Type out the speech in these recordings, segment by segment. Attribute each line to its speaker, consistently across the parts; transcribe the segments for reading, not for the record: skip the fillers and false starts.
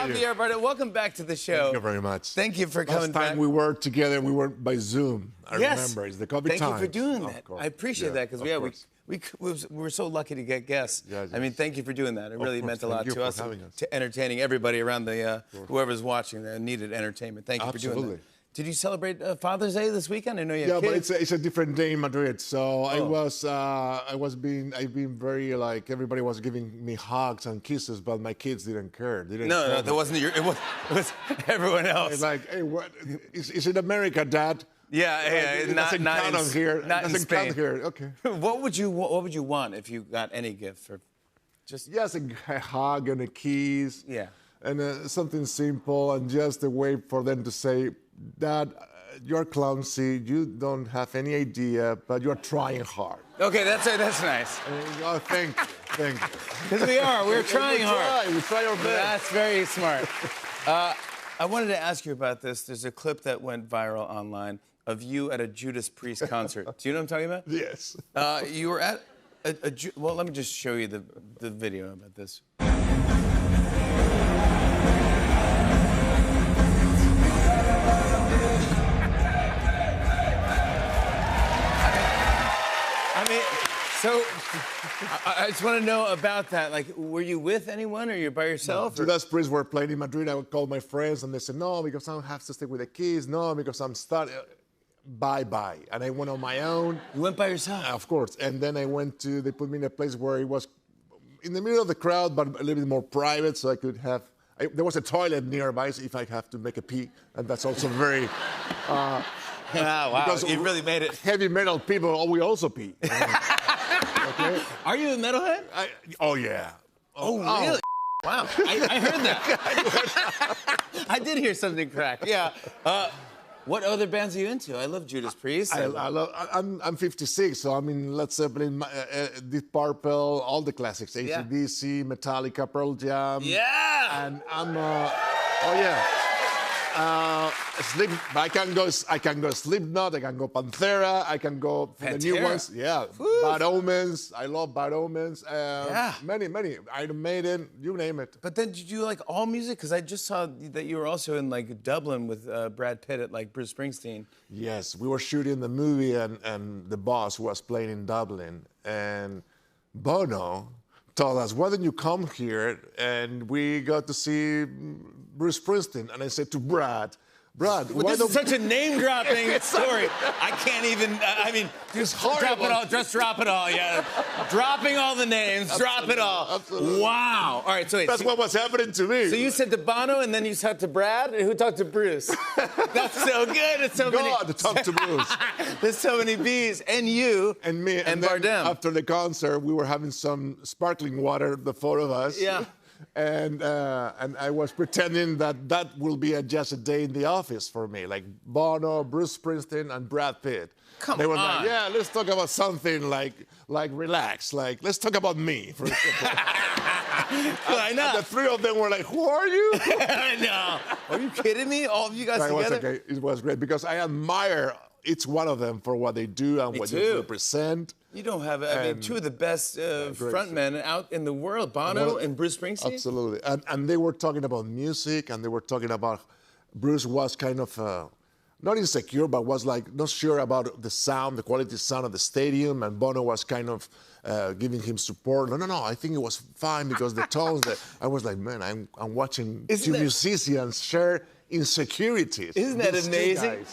Speaker 1: Javier Bardem, welcome back to the show.
Speaker 2: Thank you very much.
Speaker 1: Thank you for coming back.
Speaker 2: Last time we were together, we were by Zoom. I remember. It's the COVID
Speaker 1: Thank
Speaker 2: times.
Speaker 1: you for doing that. I appreciate that because we were so lucky to get guests. I mean, thank you for doing that. It really meant a lot to us, to entertaining everybody around the whoever's watching that needed entertainment. Thank you for doing that. Did you celebrate Father's Day this weekend? I know you have kids.
Speaker 2: But it's a different day in Madrid. So I've been very everybody was giving me hugs and kisses, but my kids didn't care.
Speaker 1: No, that wasn't it was everyone else.
Speaker 2: It's like, hey, what is it America, Dad?
Speaker 1: Yeah,
Speaker 2: it doesn't count here.
Speaker 1: Not in Spain.
Speaker 2: Count here. Okay.
Speaker 1: What would you want if you got any gift for just?
Speaker 2: Yes, a hug and a kiss.
Speaker 1: Yeah.
Speaker 2: And something simple, and just a way for them to say, Dad, you're clumsy, you don't have any idea, but you're trying hard.
Speaker 1: Okay, that's nice.
Speaker 2: Oh, thank you.
Speaker 1: Because we're trying hard.
Speaker 2: We try our best.
Speaker 1: That's very smart. I wanted to ask you about this. There's a clip that went viral online of you at a Judas Priest concert. Do you know what I'm talking about?
Speaker 2: Yes.
Speaker 1: You were at well, let me just show you the video about this. So, I just want to know about that. Like, were you with anyone, or you're by yourself?
Speaker 2: No, Judas Priest were playing in Madrid. I would call my friends, and they said, no, because I have to stay with the kids. No, because I'm studying. Bye-bye. And I went on my own.
Speaker 1: You went by yourself?
Speaker 2: Of course. And then they put me in a place where it was in the middle of the crowd, but a little bit more private, so I could have... there was a toilet nearby, so if I have to make a pee, and that's also very...
Speaker 1: wow, because you really made it.
Speaker 2: Heavy metal people, we also pee. Okay.
Speaker 1: Are you a metalhead?
Speaker 2: Oh, yeah.
Speaker 1: Oh, really? Wow, I heard that. I did hear something crack, yeah. What other bands are you into? I love Judas Priest.
Speaker 2: I'm 56, so I mean, Led Zeppelin, Deep Purple, all the classics. AC/DC, Metallica, Pearl Jam.
Speaker 1: Yeah!
Speaker 2: And I'm, oh yeah. I can go Slipknot, I can go Pantera, I can go for the new ones. Yeah, Woo. Bad Omens, I love Bad Omens. Many, Iron Maiden, you name it.
Speaker 1: But then did you like all music? Because I just saw that you were also in like Dublin with Brad Pitt at like Bruce Springsteen.
Speaker 2: Yes, we were shooting the movie and the boss was playing in Dublin. And Bono told us, why don't you come here? And we got to see Bruce Springsteen. And I said to Brad,
Speaker 1: well, this is such a name-dropping story. I can't even, I mean,
Speaker 2: just drop it all,
Speaker 1: just drop it all, yeah. Dropping all the names, drop it all.
Speaker 2: Absolutely.
Speaker 1: Wow. All right, so wait.
Speaker 2: That's what was happening to me.
Speaker 1: So you said to Bono, and then you talked to Brad, and who talked to Bruce? That's so good. It's so
Speaker 2: God, talk to Bruce.
Speaker 1: There's so many B's, and you,
Speaker 2: and me,
Speaker 1: and Bardem.
Speaker 2: After the concert, we were having some sparkling water, the four of us.
Speaker 1: Yeah.
Speaker 2: And I was pretending that will be just a day in the office for me, like Bono, Bruce Springsteen, and Brad Pitt.
Speaker 1: Come
Speaker 2: they were
Speaker 1: on.
Speaker 2: like, yeah, let's talk about something like relax, like let's talk about me. For
Speaker 1: I know.
Speaker 2: And the three of them were like, who are you?
Speaker 1: I know. Are you kidding me? All of you guys together?
Speaker 2: It was great because I admire each one of them for what they do and what they represent.
Speaker 1: You don't have, I mean, two of the best frontmen out in the world, Bono and Bruce Springsteen.
Speaker 2: Absolutely. And they were talking about music, and they were talking about Bruce was kind of not insecure, but was like not sure about the sound, the quality sound of the stadium, and Bono was kind of giving him support. No, I think it was fine because the tones that I was like, man, I'm watching two musicians share insecurities.
Speaker 1: Isn't that amazing?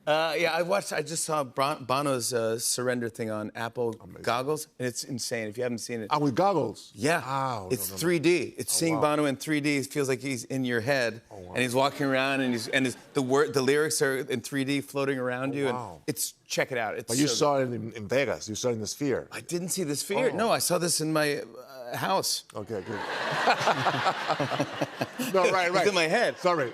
Speaker 1: Yeah, I just saw Bono's Surrender thing on Apple Goggles, and it's insane if you haven't seen it.
Speaker 2: Oh, with goggles?
Speaker 1: Yeah.
Speaker 2: Oh,
Speaker 1: it's 3D. It's seeing Bono in 3D. It feels like he's in your head, and he's walking around, and the lyrics are in 3D floating around you, and check it out. It's
Speaker 2: but you saw it in Vegas. You saw it in the Sphere.
Speaker 1: I didn't see the Sphere. No, I saw this in my house.
Speaker 2: Okay, good. No, right.
Speaker 1: It's in my head.
Speaker 2: Sorry.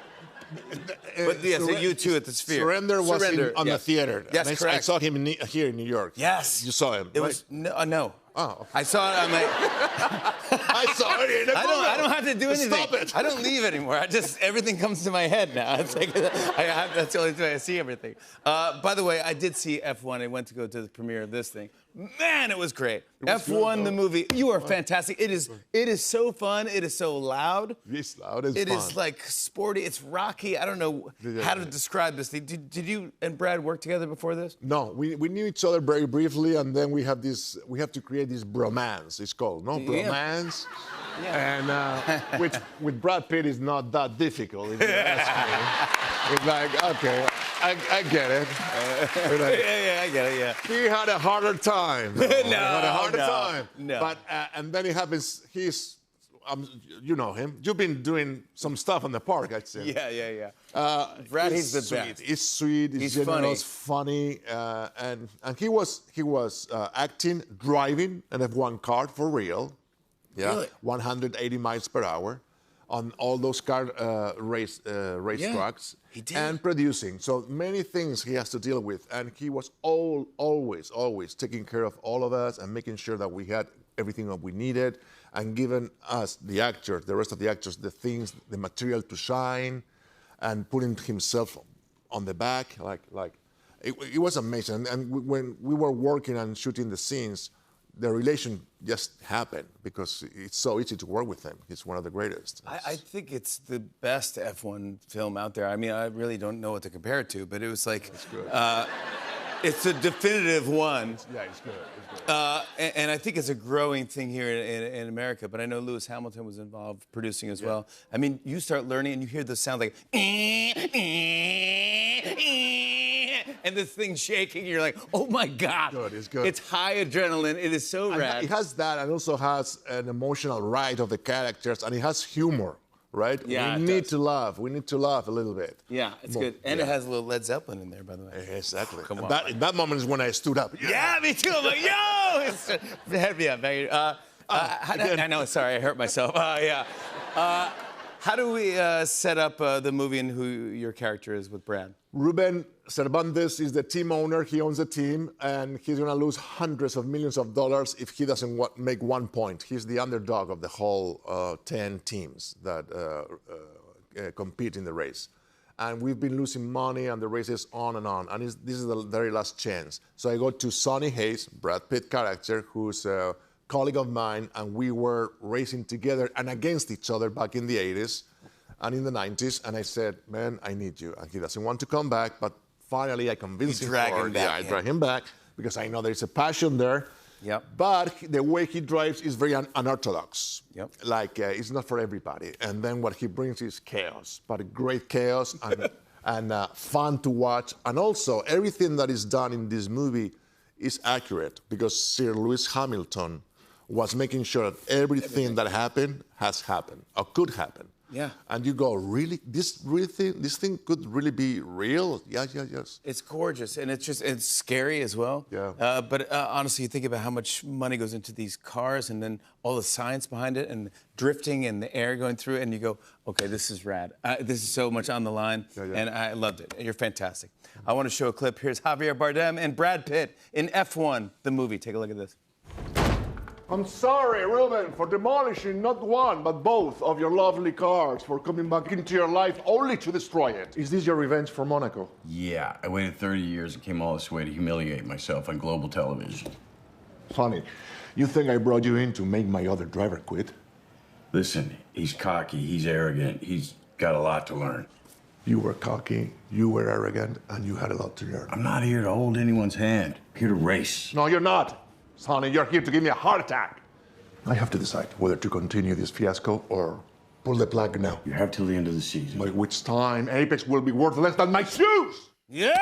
Speaker 1: But yes, so you too at the Sphere.
Speaker 2: Surrender was on the theater.
Speaker 1: Yes, correct.
Speaker 2: I saw him here in New York.
Speaker 1: Yes.
Speaker 2: You saw him,
Speaker 1: It
Speaker 2: right?
Speaker 1: was, no.
Speaker 2: Oh.
Speaker 1: I saw it on my...
Speaker 2: I saw it in a
Speaker 1: I don't have to do anything.
Speaker 2: Stop it.
Speaker 1: I don't leave anymore. Everything comes to my head now. It's like, that's the only way I see everything. By the way, I did see F1. I went to go to the premiere of this thing. Man, it was great. F1, the movie. You are fantastic. It is so fun. It is so loud.
Speaker 2: It's loud. It's
Speaker 1: It
Speaker 2: fun.
Speaker 1: is like sporty. It's rocky. I don't know how to describe this thing. Did you and Brad work together before this?
Speaker 2: No, we knew each other very briefly, and then we have to create this bromance. It's called bromance. Yeah. And which with Brad Pitt is not that difficult. If you ask me. It's like, okay, I get it. Like,
Speaker 1: yeah, I get it. Yeah.
Speaker 2: He had a harder time. He had a harder time.
Speaker 1: No.
Speaker 2: But and then it happens. You know him. You've been doing some stuff in the park, I'd say.
Speaker 1: Yeah. Brad, he's the best.
Speaker 2: He's sweet. He's generous, funny, and he was acting, driving an F1 car for real. Yeah,
Speaker 1: really?
Speaker 2: 180 miles per hour on all those race tracks.
Speaker 1: He did.
Speaker 2: And producing. So many things he has to deal with. And he was always taking care of all of us and making sure that we had everything that we needed and giving us, the actors, the rest of the actors, the things, the material to shine and putting himself on the back. It was amazing. And when we were working and shooting the scenes, the relation just happened because it's so easy to work with him. He's one of the greatest.
Speaker 1: I think it's the best F1 film out there. I mean, I really don't know what to compare it to, but it was like,
Speaker 2: it's good.
Speaker 1: It's a definitive one.
Speaker 2: Yeah, it's good. It's good.
Speaker 1: And I think it's a growing thing here in America, but I know Lewis Hamilton was involved producing as well. I mean, you start learning and you hear the sound like, and this thing shaking, you're like, oh my God.
Speaker 2: It's good.
Speaker 1: It's high adrenaline. It is so rad.
Speaker 2: It has that and also has an emotional ride of the characters and it has humor, right?
Speaker 1: Yeah,
Speaker 2: we need to laugh. We need to laugh a little bit.
Speaker 1: Yeah, it's good. And it has a little Led Zeppelin in there, by the way.
Speaker 2: Exactly.
Speaker 1: Come on.
Speaker 2: That moment is when I stood up.
Speaker 1: Yeah, me too. I'm like, yo! It's heavy up, baby. I know, sorry, I hurt myself. How do we set up the movie and who your character is with Brad?
Speaker 2: Ruben Cervantes is the team owner. He owns the team, and he's going to lose hundreds of millions of dollars if he doesn't make 1 point. He's the underdog of the whole 10 teams that compete in the race. And we've been losing money, and the race is on. And this is the very last chance. So I go to Sonny Hayes, Brad Pitt character, who's a colleague of mine, and we were racing together and against each other back in the 80s and in the 90s. And I said, man, I need you. And he doesn't want to come back, but finally I convinced him. I drag him back because I know there's a passion there.
Speaker 1: Yep.
Speaker 2: But the way he drives is very unorthodox.
Speaker 1: Yep.
Speaker 2: Like, it's not for everybody. And then what he brings is chaos, but a great chaos and fun to watch. And also, everything that is done in this movie is accurate because Sir Lewis Hamilton was making sure that everything that happened has happened or could happen.
Speaker 1: Yeah.
Speaker 2: And you go, really? This thing could really be real? Yes.
Speaker 1: It's gorgeous, and it's scary as well.
Speaker 2: Yeah.
Speaker 1: But honestly, you think about how much money goes into these cars, and then all the science behind it, and drifting, and the air going through it, and you go, okay, this is rad. This is so much on the line, and I loved it. You're fantastic. I want to show a clip. Here's Javier Bardem and Brad Pitt in F1, the movie. Take a look at this.
Speaker 2: I'm sorry, Ruben, for demolishing not one, but both of your lovely cars, for coming back into your life only to destroy it. Is this your revenge for Monaco?
Speaker 3: Yeah, I waited 30 years and came all this way to humiliate myself on global television.
Speaker 2: Funny. You think I brought you in to make my other driver quit?
Speaker 3: Listen, he's cocky, he's arrogant, he's got a lot to learn.
Speaker 2: You were cocky, you were arrogant, and you had a lot to learn.
Speaker 3: I'm not here to hold anyone's hand. I'm here to race.
Speaker 2: No, you're not. Sonny, you're here to give me a heart attack. I have to decide whether to continue this fiasco or pull the plug now.
Speaker 3: You have till the end of the season.
Speaker 2: By which time Apex will be worth less than my shoes!
Speaker 1: Yeah!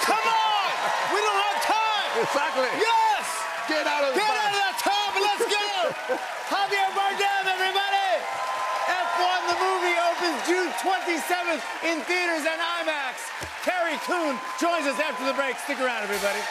Speaker 1: Come on! We don't have time!
Speaker 2: Exactly!
Speaker 1: Yes!
Speaker 2: Get out of
Speaker 1: that top and let's go! Javier Bardem, everybody! F1, the movie, opens June 27th in theaters and IMAX. Carrie Coon joins us after the break. Stick around, everybody.